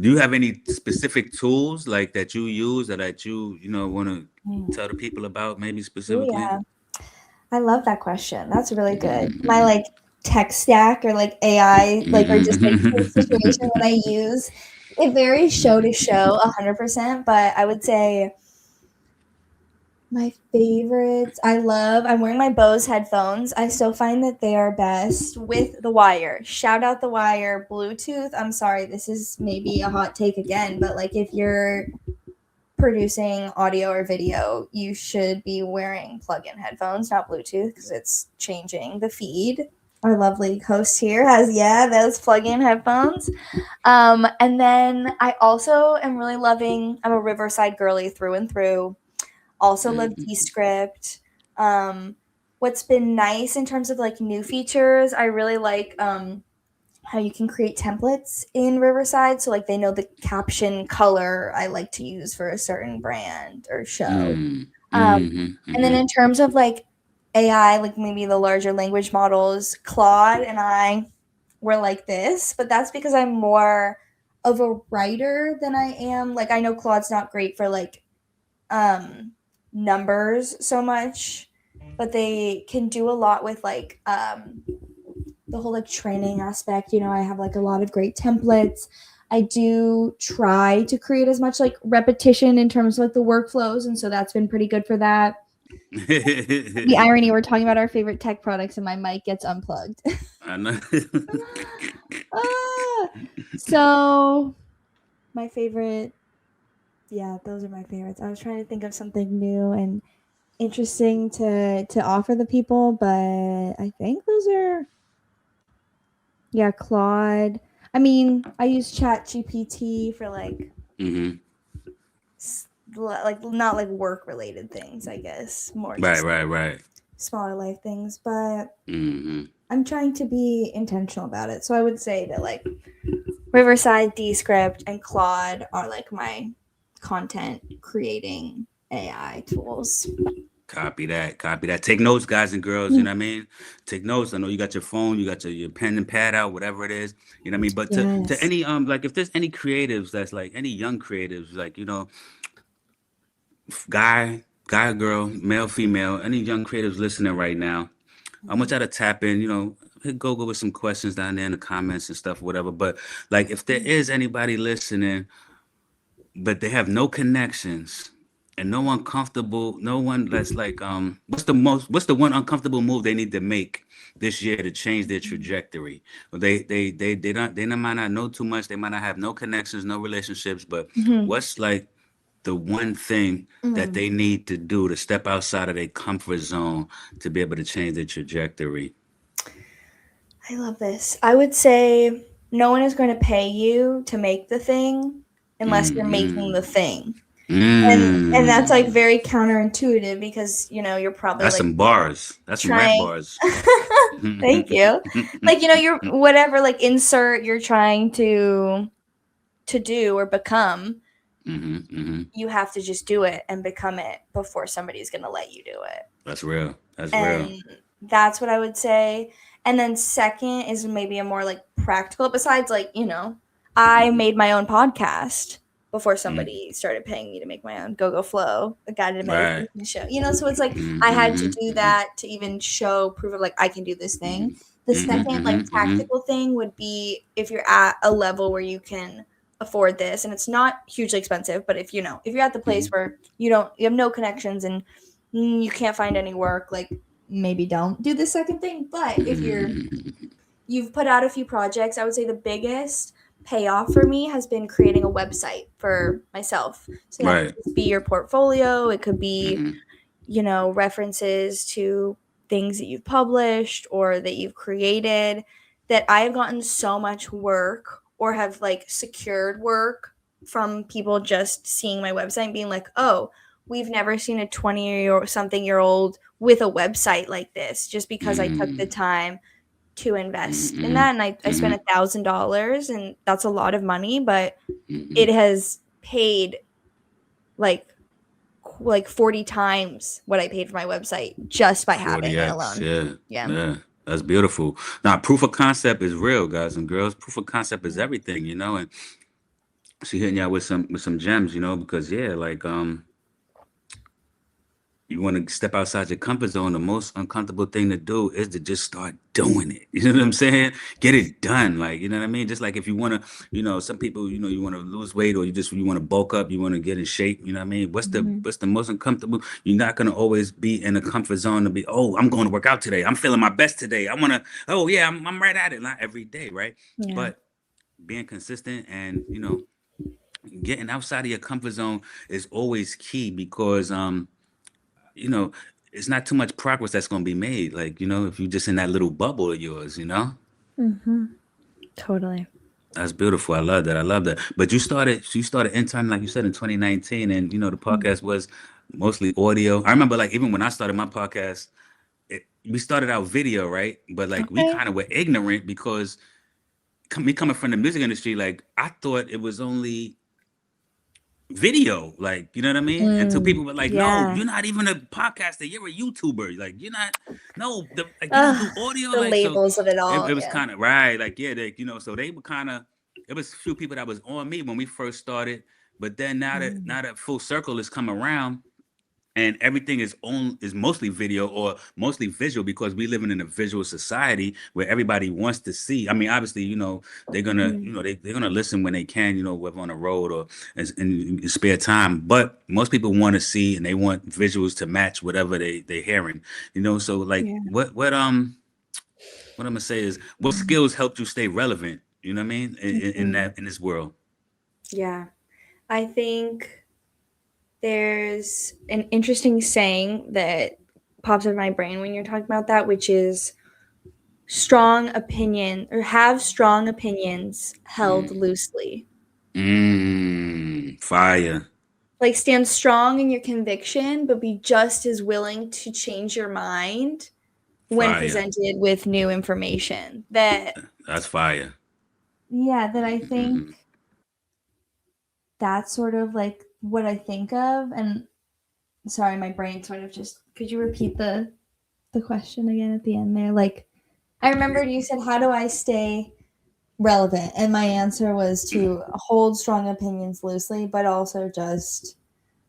do you have any specific tools like that you use or that you want to tell the people about maybe specifically? Yeah. I love that question. That's really good. My like tech stack or like AI, like, or just like the situation that I use, it varies show to show 100%, but I would say my favorites, I'm wearing my Bose headphones. I still find that they are best with the wire. Shout out the wire. Bluetooth, I'm sorry, this is maybe a hot take again, but like if you're producing audio or video, you should be wearing plug-in headphones, not Bluetooth, because it's changing the feed. Our lovely host here has, those plug-in headphones. And then I also am really loving, I'm a Riverside girly through and through. Also love Descript. What's been nice in terms of like new features, I really like how you can create templates in Riverside. So like they know the caption color I like to use for a certain brand or show. And then in terms of like AI, like maybe the larger language models, Claude and I were like this, but that's because I'm more of a writer than I am. Like I know Claude's not great for like numbers so much, but they can do a lot with like the whole like training aspect. I have like a lot of great templates. I do try to create as much like repetition in terms of like the workflows, and so that's been pretty good for that. The irony, we're talking about our favorite tech products and my mic gets unplugged. I know. So my favorite, those are my favorites. I was trying to think of something new and interesting to offer the people, but I think those are Claude. I mean, I use ChatGPT for like like not like work related things, I guess, more just right smaller life things, but I'm trying to be intentional about it. So I would say that like Riverside, Descript, and Claude are like my content creating AI tools. Copy that. Take notes, guys and girls. You know what I mean? Take notes. I know you got your phone, you got your pen and pad out, whatever it is. You know what I mean? But to any like if there's any creatives that's like any young creatives, like guy, girl, male, female, any young creatives listening right now, I want y'all to tap in. Hit Gogo with some questions down there in the comments and stuff, whatever. But like if there is anybody listening, but they have no connections and no one comfortable, no one that's like, what's the one uncomfortable move they need to make this year to change their trajectory? They might not know too much, they might not have no connections, no relationships, but what's like the one thing that they need to do to step outside of their comfort zone to be able to change their trajectory? I love this. I would say no one is going to pay you to make the thing unless you're making the thing. And that's like very counterintuitive because you're probably that's like some bars. That's some rap bars. Thank you. Like you're whatever like insert you're trying to do or become. You have to just do it and become it before somebody's gonna let you do it. That's real. That's what I would say. And then second is maybe a more like practical. Besides, like I made my own podcast before somebody started paying me to make my own Gogo Flow, a guided meditation show. So it's like I had to do that to even show proof of like I can do this thing. The second like tactical thing would be if you're at a level where you can afford this and it's not hugely expensive, but if you're at the place where you have no connections and you can't find any work, like maybe don't do the second thing. But if you've put out a few projects, I would say the biggest payoff for me has been creating a website for myself. So that could be your portfolio, it could be references to things that you've published or that you've created. That I've gotten so much work or have like secured work from people just seeing my website and being like, oh, we've never seen a 20 or something year old with a website like this, just because I took the time to invest in that. And I spent $1,000, and that's a lot of money, but it has paid like 40 times what I paid for my website just by having it 40x, alone. yeah, Yeah. yeah, that's beautiful. Now, proof of concept is real, guys and girls. Proof of concept is everything, you know. And she hitting y'all with some gems, you know, because yeah, like you want to step outside your comfort zone. The most uncomfortable thing to do is to just start doing it. You know what I'm saying? Get it done. Like, you know what I mean? Just like if you want to, you know, some people, you know, you want to lose weight or you want to bulk up, you want to get in shape. You know what I mean? What's the most uncomfortable? You're not going to always be in a comfort zone to be, oh, I'm going to work out today. I'm feeling my best today. I want to, oh yeah, I'm right at it. Not every day. Right. Yeah. But being consistent and, you know, getting outside of your comfort zone is always key because, you know, it's not too much progress that's going to be made. Like, you know, if you're just in that little bubble of yours, you know, Totally. that's beautiful. I love that. I love that. But you started interning, like you said, in 2019, and you know, the podcast was mostly audio. I remember, like, even when I started my podcast, we started out video, right? But like, we Okay. kind of were ignorant because me coming from the music industry, like, I thought it was only video, like, you know what I mean? Until people were like, no, Yeah. you're not even a podcaster, you're a YouTuber. Like, you're not, no, like, you don't Ugh, do audio. the Like, so labels of it it, all. it was Yeah. kind of right. Like, yeah, they, you know, so they were kind of, it was a few people that was on me when we first started. But then now that full circle has come around, and everything is mostly video or mostly visual because we living in a visual society where everybody wants to see. I mean, obviously, you know, they're gonna, you know, they're gonna listen when they can, you know, whether on the road or in spare time. But most people want to see and they want visuals to match whatever they're hearing, you know. So like, Yeah. what I'm gonna say is, what skills helped you stay relevant? You know what I mean? In this world. Yeah. I think there's an interesting saying that pops in my brain when you're talking about that, which is strong opinion or have strong opinions held loosely. Fire, Like stand strong in your conviction, but be just as willing to change your mind when fire. presented with new information. That's fire. That I think that's sort of like what I think of. And sorry, my brain sort of just, could you repeat the question again at the end there? Like, I remembered you said, how do I stay relevant? And my answer was to hold strong opinions loosely, but also just,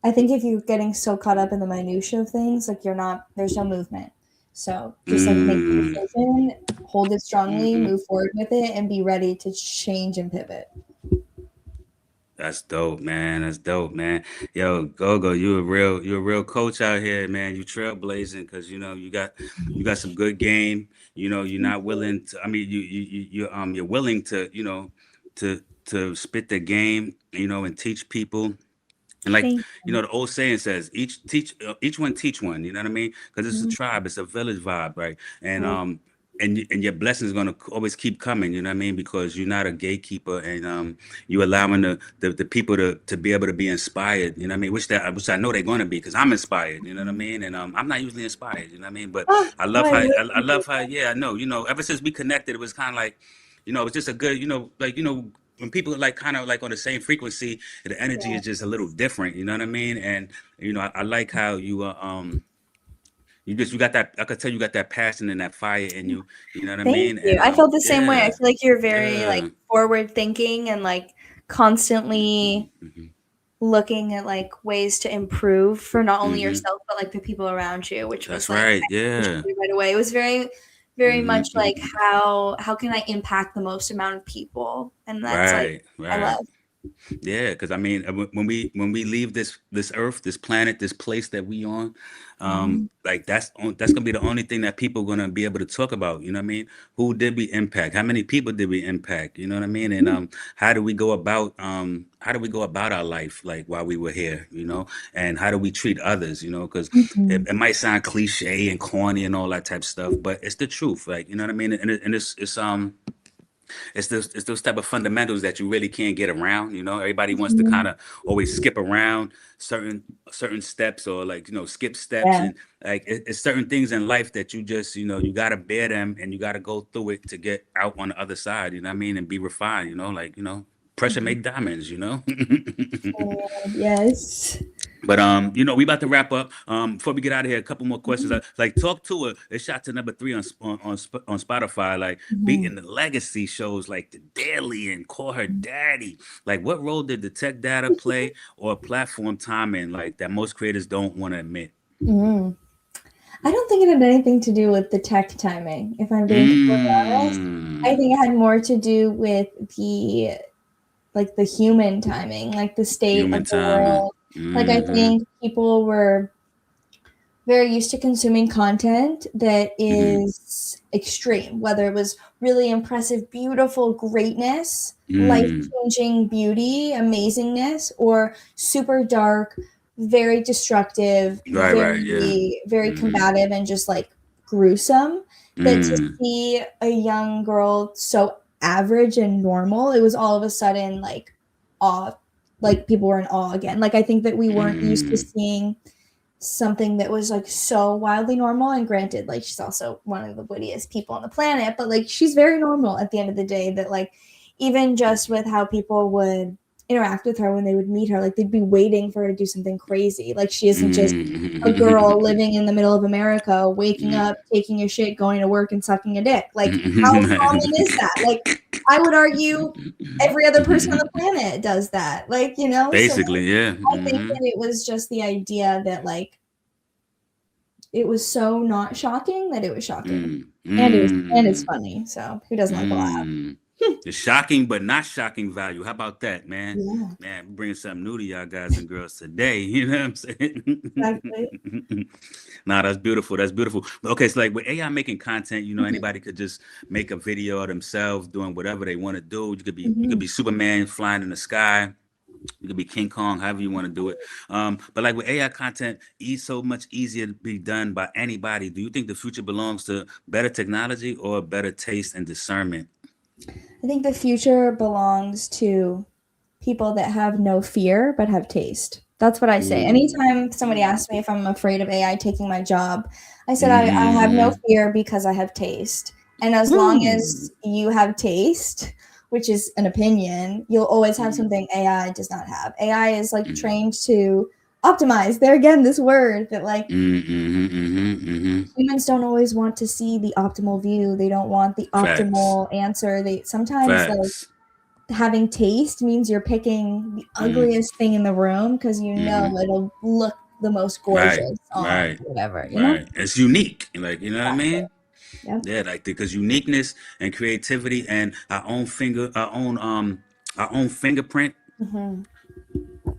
I think if you're getting so caught up in the minutia of things, like there's no movement. So just like make a Mm, decision, hold it strongly, hmm. move forward with it, and be ready to change and pivot. That's dope, man. That's dope, man. Yo, Gogo, you a real coach out here, man. You trailblazing because you know you got some good game. You know, you're not willing to. I mean, you're willing to, you know, to spit the game, you know, and teach people. And like, Thank you know, the old saying says, each one teach one. You know what I mean? Because it's a you. tribe, it's a village vibe, right? And Right. and your blessings gonna always keep coming. You know what I mean? Because you're not a gatekeeper, and you allowing the people to be able to be inspired. You know what I mean? Which I know they're gonna be because I'm inspired. You know what I mean? And I'm not usually inspired. You know what I mean? But Oh, I oh, love I how really I love appreciate how yeah I know. You know, ever since we connected, it was kind of like, you know, it's just a good, you know, like, you know, when people are like kind of like on the same frequency, the energy that. is just a little different. You know what I mean? And you know, I like how you got that. I could tell you got that passion and that fire in you. You know what I Thank mean? you. And I felt the same way. I yeah, feel like you're very like yeah. forward thinking and like constantly Hmm. looking at like ways to improve for not only Hmm. yourself but like the people around you, which was That's like right. I Yeah. appreciated right away. It was very, very Hmm. much like how can I impact the most amount of people? And that's like Right. I Right. love. Yeah, because I mean, when we leave this earth, this planet, this place that we on, like that's gonna be the only thing that people gonna be able to talk about. You know what I mean? Who did we impact? How many people did we impact? You know what I mean? And how do we go about our life like while we were here? You know, and how do we treat others? You know, because it might sound cliche and corny and all that type of stuff, but it's the truth. Like, you know what I mean? And it's It's those type of fundamentals that you really can't get around. Everybody wants to kind of always skip around certain steps, or like skip steps, and like it's certain things in life that you just you got to bear them, and you got to go through it to get out on the other side. You know what I mean? And be refined. Like pressure make diamonds. Yes. But we about to wrap up. Before we get out of here, a couple more questions. Like, talk to her. It shot to number 3 on Spotify. Like, beating the legacy shows like The Daily and Call Her Daddy. Like, what role did the tech data play, or platform timing, like that most creators don't want to admit? I don't think it had anything to do with the tech timing, if I'm being completely honest. I think it had more to do with the human timing, like the state of the world. Like, I think people were very used to consuming content that is extreme, whether it was really impressive, beautiful greatness, life-changing beauty, amazingness, or super dark, very destructive, very combative, and just like gruesome. But to see a young girl so average and normal, it was all of a sudden like awe, like people were in awe again. Like, I think that we weren't used to seeing something that was like so wildly normal. And granted, like, she's also one of the wittiest people on the planet, but like, she's very normal at the end of the day. That like, even just with how people would interact with her when they would meet her, like, they'd be waiting for her to do something crazy. Like, she isn't just a girl living in the middle of America, waking up, taking a shit, going to work, and sucking a dick. Like, how common is that? Like, I would argue every other person on the planet does that. Like, basically, so I think that it was just the idea that like, it was so not shocking that it was shocking. And it's funny. So who doesn't like a laugh? The shocking but not shocking value. How about that, man? Yeah. Man, we're bringing something new to y'all guys and girls today. You know what I'm saying? Exactly. Nah, that's beautiful. That's beautiful. Okay, so like with AI making content, anybody could just make a video of themselves doing whatever they want to do. You could be Superman flying in the sky. You could be King Kong, however you want to do it. But like with AI content, it's so much easier to be done by anybody. Do you think the future belongs to better technology or better taste and discernment? I think the future belongs to people that have no fear but have taste. That's what I say. Anytime somebody asks me if I'm afraid of AI taking my job, I said I have no fear because I have taste. And as long as you have taste, which is an opinion, you'll always have something AI does not have. AI is like trained to optimize. There again, this word that like humans don't always want to see the optimal view. They don't want the optimal answer. They sometimes like having taste means you're picking the ugliest thing in the room because it'll look the most gorgeous on whatever. You know? It's unique. Like, you know what I mean? Yeah, like because uniqueness and creativity and our own fingerprint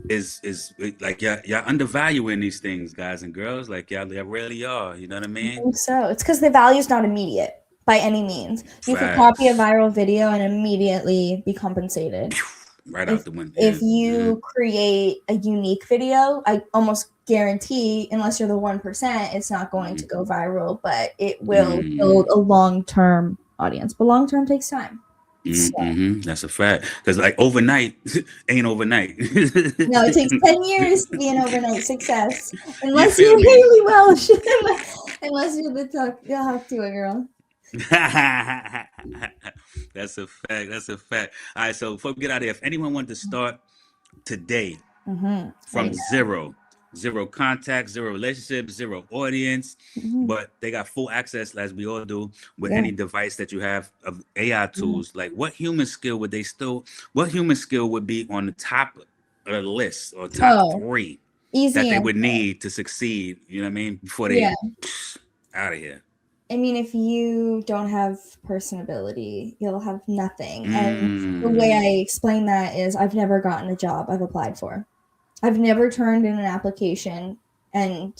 is like y'all undervaluing these things, guys and girls. Like y'all really are. You know what I mean? I think so. It's because the value is not immediate by any means. You can copy a viral video and immediately be compensated. Right out the window. If you create a unique video, I almost guarantee, unless you're the 1%, it's not going to go viral, but it will build a long-term audience. But long-term takes time. So. That's a fact. Because like overnight ain't overnight. No, it takes 10 years to be an overnight success. Unless you're Haley Welsh. Unless you're the talk to a girl. That's a fact. That's a fact. All right, so before we get out of here, if anyone wanted to start today from zero contact, zero relationship, zero audience, but they got full access, as we all do, with any device that you have of AI tools, like what human skill would be on the top of the list or top 3 that they would need to succeed, you know what I mean, before they out of here? I mean, if you don't have personability, you'll have nothing. And the way I explain that is I've never gotten a job I've applied for. I've never turned in an application and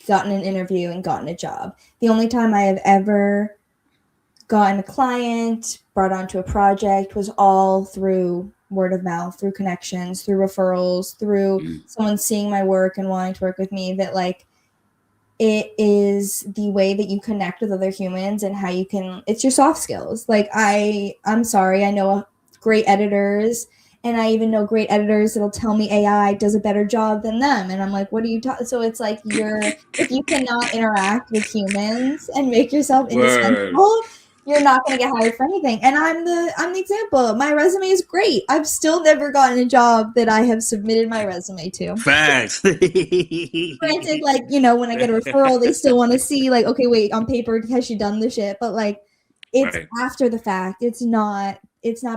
gotten an interview and gotten a job. The only time I have ever gotten a client, brought onto a project, was all through word of mouth, through connections, through referrals, through someone seeing my work and wanting to work with me. That like, it is the way that you connect with other humans and how you can, it's your soft skills. Like I'm sorry, I know great editors, and I even know great editors that'll tell me AI does a better job than them. And I'm like, what are you talking? So it's like if you cannot interact with humans and make yourself indispensable, you're not going to get hired for anything. And I'm the example. My resume is great. I've still never gotten a job that I have submitted my resume to. Facts. Granted, like, you know, when I get a referral, they still want to see, like, okay, wait, on paper, has she done the shit? But like, it's after the fact. It's not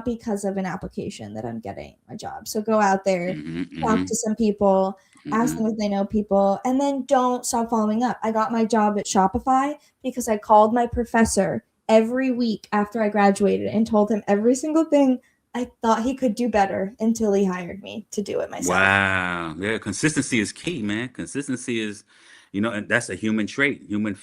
because of an application that I'm getting a job. So go out there, talk to some people, ask them if they know people, and then don't stop following up. I got my job at Shopify because I called my professor every week after I graduated and told him every single thing I thought he could do better until he hired me to do it myself. Wow. Yeah, consistency is key, man. Consistency is, you know, and that's a human trait, human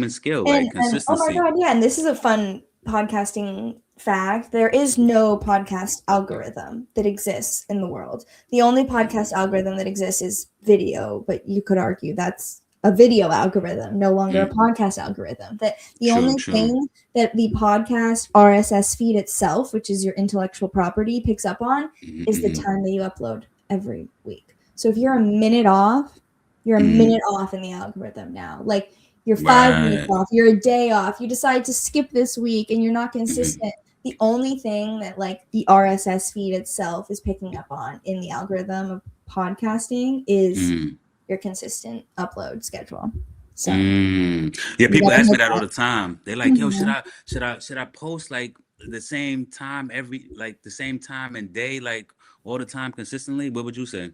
skill, right? Consistency. Oh my God, yeah. And this is a fun podcasting fact. There is no podcast algorithm that exists in the world. The only podcast algorithm that exists is video, but you could argue that's a video algorithm, no longer a podcast algorithm. That the only thing that the podcast RSS feed itself, which is your intellectual property, picks up on is the time that you upload every week. So if you're a minute off, you're a minute off in the algorithm now. Like you're 5 minutes off, you're a day off, you decide to skip this week and you're not consistent. The only thing that like the RSS feed itself is picking up on in the algorithm of podcasting is your consistent upload schedule. So yeah, people ask me that all the time. They're like, yo, should I post like the same time the same time and day, like all the time consistently? What would you say?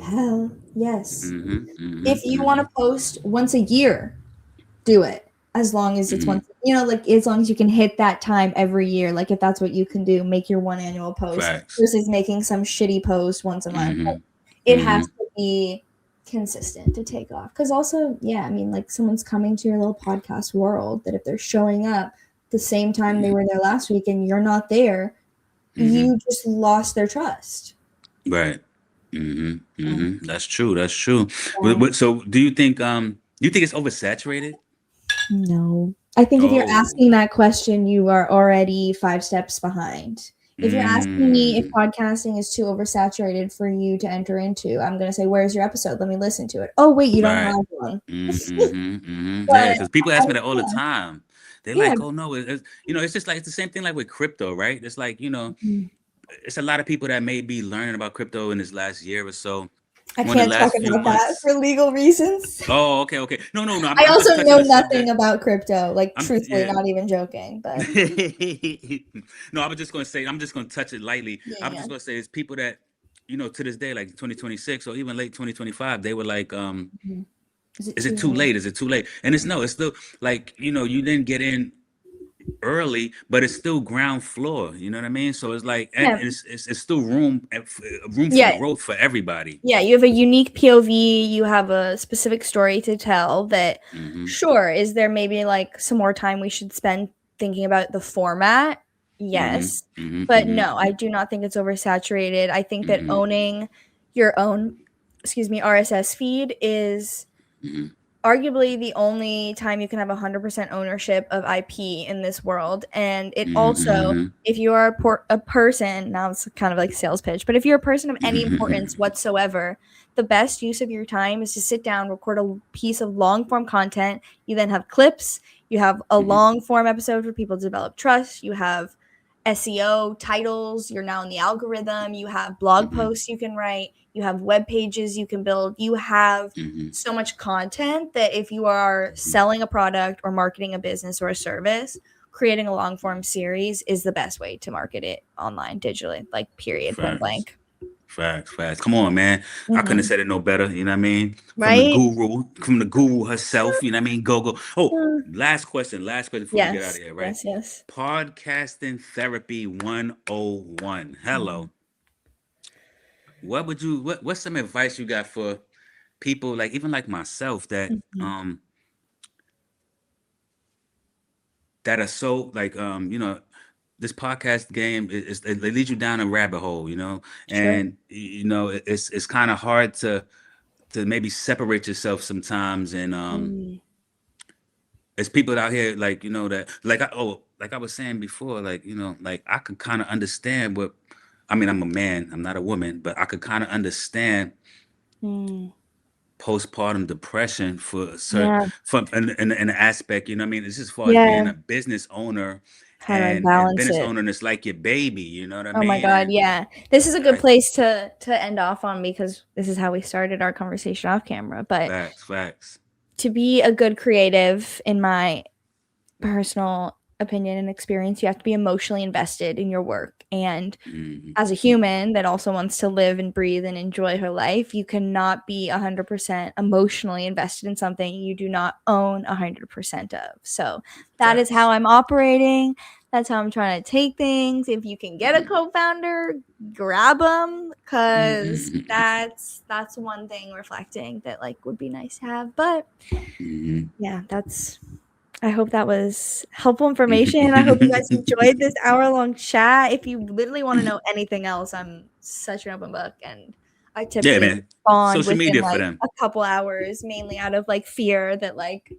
Hell yes. If you want to post once a year, do it. As long as it's once, you know, like as long as you can hit that time every year. Like if that's what you can do, make your one annual post versus making some shitty post once a month. Like, it has to be consistent to take off. Because also, yeah, I mean, like someone's coming to your little podcast world that if they're showing up the same time they were there last week and you're not there, you just lost their trust. Right. That's true. That's true. Yeah. So do you think it's oversaturated? No. I think if you're asking that question, you are already 5 steps behind. If you're asking me if podcasting is too oversaturated for you to enter into, I'm going to say, where's your episode? Let me listen to it. Oh, wait, you don't have one. Yeah, because people ask me that all the time. They're like, oh, no, it's, you know, it's just like it's the same thing like with crypto, right? It's like, you know, it's a lot of people that may be learning about crypto in this last year or so. I can't talk about that for legal reasons. Oh, okay. No. I also know nothing about crypto, like truthfully, not even joking. But no, I'm just going to touch it lightly. I'm just going to say it's people that, you know, to this day, like 2026 or even late 2025, they were like, is it too late? Is it too late? And it's still like, you know, you didn't get in early, but it's still ground floor, you know what I mean? So it's like it's still room for growth for everybody. Yeah, you have a unique POV, you have a specific story to tell that sure, is there maybe like some more time we should spend thinking about the format? Yes. But no, I do not think it's oversaturated. I think that owning your own RSS feed is arguably the only time you can have 100% ownership of IP in this world. And it also, if you are a person, now it's kind of like a sales pitch, but if you're a person of any importance whatsoever, the best use of your time is to sit down, record a piece of long form content. You then have clips, you have a long form episode for people to develop trust, you have SEO titles, you're now in the algorithm, you have blog posts you can write, you have web pages you can build, you have so much content that if you are selling a product or marketing a business or a service, creating a long form series is the best way to market it online, digitally, like period, point blank. Facts. Come on, man. I couldn't have said it no better. You know what I mean? Right? From the guru herself. You know what I mean? Gogo. Oh, last question before we get out of here, right? Yes. Podcasting therapy 101. Hello. What's some advice you got for people like even like myself that that are so like you know, this podcast game it leads you down a rabbit hole, you know, and you know it's kind of hard to to maybe separate yourself sometimes. And Mm. there's people out here like, that like like I was saying before, like, like I could kind of understand what, I mean, I'm a man, I'm not a woman, but I could kind of understand Mm. postpartum depression for a certain, Yeah. from an aspect, you know what I mean? It's as far as being Yeah. a business owner, How do I and balance business it? owner, and it's like your baby, you know what I Oh my mean? God, And yeah. This is a good I, place to end off on because this is how we started our conversation off camera. But facts. to be a good creative, in my personal opinion and experience, you have to be emotionally invested in your work. And Hmm. as a human that also wants to live and breathe and enjoy her life, you cannot be 100% emotionally invested in something you do not own 100% of. So that is how Facts. I'm operating. That's how I'm trying to take things. If you can get a co-founder, grab them, because Hmm. that's one thing reflecting that like would be nice to have. But Hmm. yeah, I hope that was helpful information. I hope you guys enjoyed this hour-long chat. If you literally want to know anything else, I'm such an open book, and I Yeah, typically man. respond Social within media for like them. a couple hours, mainly out of like fear that like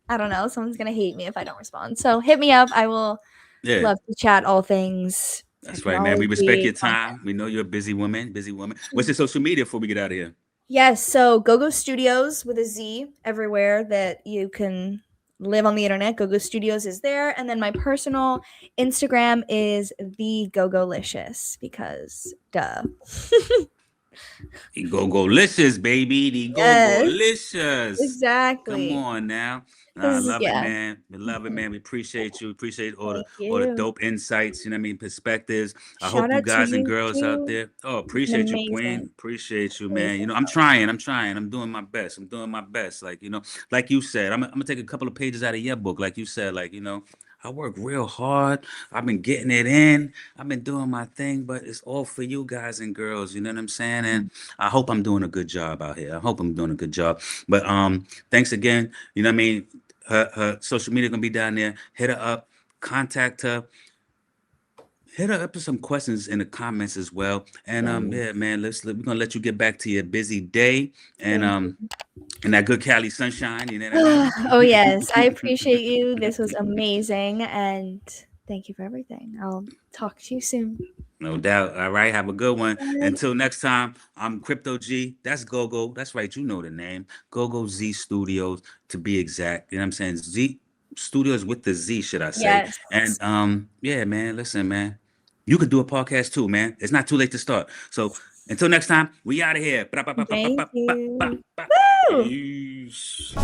I don't know, someone's gonna hate me if I don't respond. So hit me up. I will Yeah, love to chat all things that's right, man. We respect technology, your content. time. We know you're a busy woman, busy woman. What's your social media before we get out of here? Yes, so Gogo Studios with a Z everywhere that you can live on the internet. Gogo Studios is there, and then my personal Instagram is the Gogolicious because duh. The Go-Go-licious, baby. The Yes, Go-Go-licious. Come exactly. on now. Nah, I 'Cause love it, yeah. man. We love it, Mhm. man. We appreciate you. Appreciate Thank all the you. dope insights, you know what I mean, perspectives. I Shout hope you out to guys and you girls out too. there. Oh, You've been appreciate you, amazing. Queen. Appreciate you, man. Amazing. I'm trying. I'm trying. I'm doing my best. I'm doing my best. Like, like you said, I'm gonna take a couple of pages out of your book. Like you said, like, I work real hard. I've been getting it in. I've been doing my thing, but it's all for you guys and girls. You know what I'm saying? And I hope I'm doing a good job out here. I hope I'm doing a good job. But thanks again. You know what I mean? Her social media gonna be down there. Hit her up, contact her, hit her up with some questions in the comments as well. And Yes. yeah, man, we're gonna let you get back to your busy day and Thank you. and that good Cali sunshine. You know what I mean? Oh, yes. I appreciate you. This was amazing, and thank you for everything. I'll talk to you soon. No doubt. All right. Have a good one. Bye. Until next time, I'm Crypto G. That's Gogo. That's right. You know the name. Gogo Z Studios to be exact. You know what I'm saying? Z Studios with the Z, should I say. Yes. And yeah, man, listen, man. You could do a podcast too, man. It's not too late to start. So until next time, we out of here. Thank you. Woo! Peace.